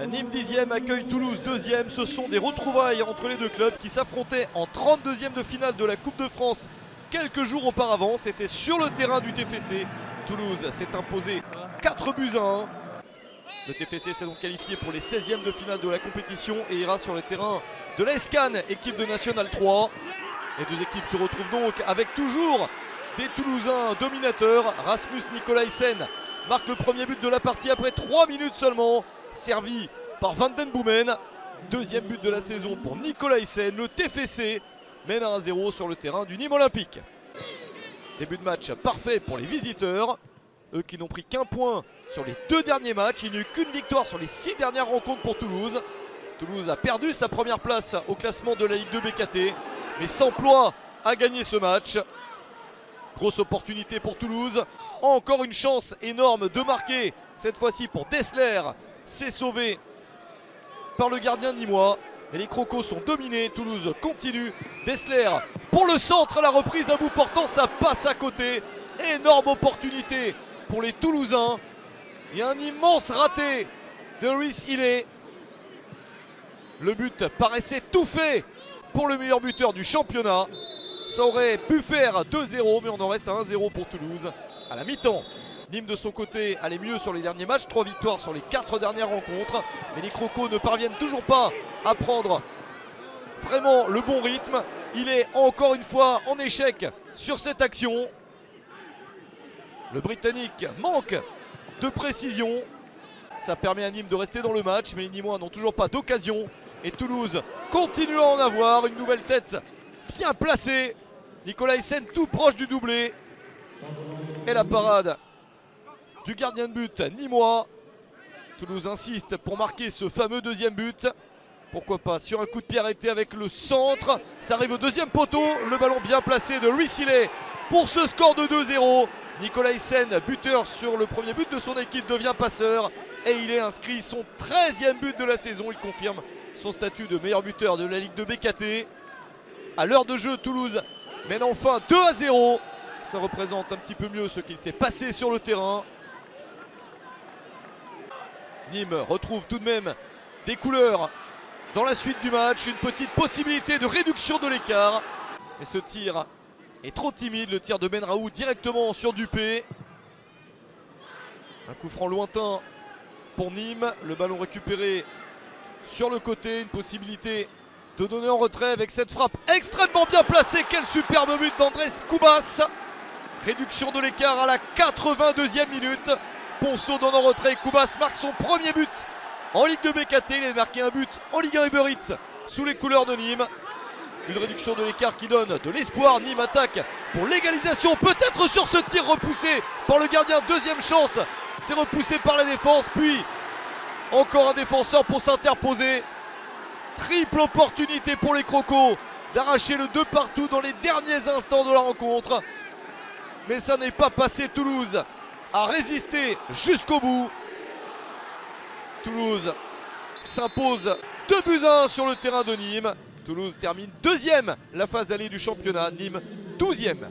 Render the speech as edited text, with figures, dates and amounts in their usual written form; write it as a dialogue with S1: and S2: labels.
S1: Nîmes 10e accueille Toulouse 2e. Ce sont des retrouvailles entre les deux clubs qui s'affrontaient en 32e de finale de la Coupe de France quelques jours auparavant. C'était sur le terrain du TFC. Toulouse s'est imposé 4 buts à 1. Le TFC s'est donc qualifié pour les 16e de finale de la compétition et ira sur le terrain de l'Escan, équipe de National 3. Les deux équipes se retrouvent donc avec toujours des Toulousains dominateurs. Rasmus Nicolaisen marque le premier but de la partie après 3 minutes seulement, servi par Van den Boomen. Deuxième but de la saison pour Nicolaisen. Le TFC mène à 1-0 sur le terrain du Nîmes Olympique. Début de match parfait pour les visiteurs. Eux qui n'ont pris qu'un point sur les 2 derniers matchs. Il n'y a eu qu'une victoire sur les 6 dernières rencontres pour Toulouse. Toulouse a perdu sa première place au classement de la Ligue 2 BKT, mais s'emploie à gagner ce match. Grosse opportunité pour Toulouse. Encore une chance énorme de marquer, cette fois-ci pour Dessler. C'est sauvé par le gardien nîmois. Et les Crocos sont dominés. Toulouse continue. Dessler pour le centre, la reprise à bout portant, ça passe à côté. Énorme opportunité pour les Toulousains. Il y a un immense raté de Rhys Hilley. Le but paraissait tout fait pour le meilleur buteur du championnat. Ça aurait pu faire 2-0, mais on en reste à 1-0 pour Toulouse à la mi-temps. Nîmes de son côté allait mieux sur les derniers matchs, 3 victoires sur les 4 dernières rencontres. Mais les Crocos ne parviennent toujours pas à prendre vraiment le bon rythme. Il est encore une fois en échec sur cette action. Le Britannique manque de précision. Ça permet à Nîmes de rester dans le match, mais les Nîmois n'ont toujours pas d'occasion. Et Toulouse continue à en avoir. Une nouvelle tête bien placée. Nicolaisen tout proche du doublé. Et la parade du gardien de but nîmois. Toulouse insiste pour marquer ce fameux deuxième but. Pourquoi pas sur un coup de pied arrêté avec le centre. Ça arrive au deuxième poteau. Le ballon bien placé de Rhys Hilley pour ce score de 2-0. Nicolaisen, buteur sur le premier but de son équipe, devient passeur. Et il est inscrit son 13e but de la saison. Il confirme son statut de meilleur buteur de la Ligue 2 BKT. À l'heure de jeu, Toulouse mène enfin 2-0. Ça représente un petit peu mieux ce qu'il s'est passé sur le terrain. Nîmes retrouve tout de même des couleurs dans la suite du match. Une petite possibilité de réduction de l'écart. Mais ce tir est trop timide. Le tir de Benraou directement sur Dupé. Un coup franc lointain pour Nîmes. Le ballon récupéré sur le côté. Une possibilité de donner en retrait avec cette frappe extrêmement bien placée. Quel superbe but d'Andrés Cubas. Réduction de l'écart à la 82e minute. Ponceau donne en retrait. Cubas marque son premier but en Ligue 2 BKT. Il a marqué un but en Ligue 1 Uber Eats sous les couleurs de Nîmes. Une réduction de l'écart qui donne de l'espoir. Nîmes attaque pour l'égalisation. Peut-être sur ce tir repoussé par le gardien. Deuxième chance. C'est repoussé par la défense. Puis encore un défenseur pour s'interposer. Triple opportunité pour les Crocos d'arracher le 2 partout dans les derniers instants de la rencontre. Mais ça n'est pas passé. Toulouse a résisté jusqu'au bout. Toulouse s'impose 2 buts à 1 sur le terrain de Nîmes. Toulouse termine 2e la phase allée du championnat. Nîmes 12e.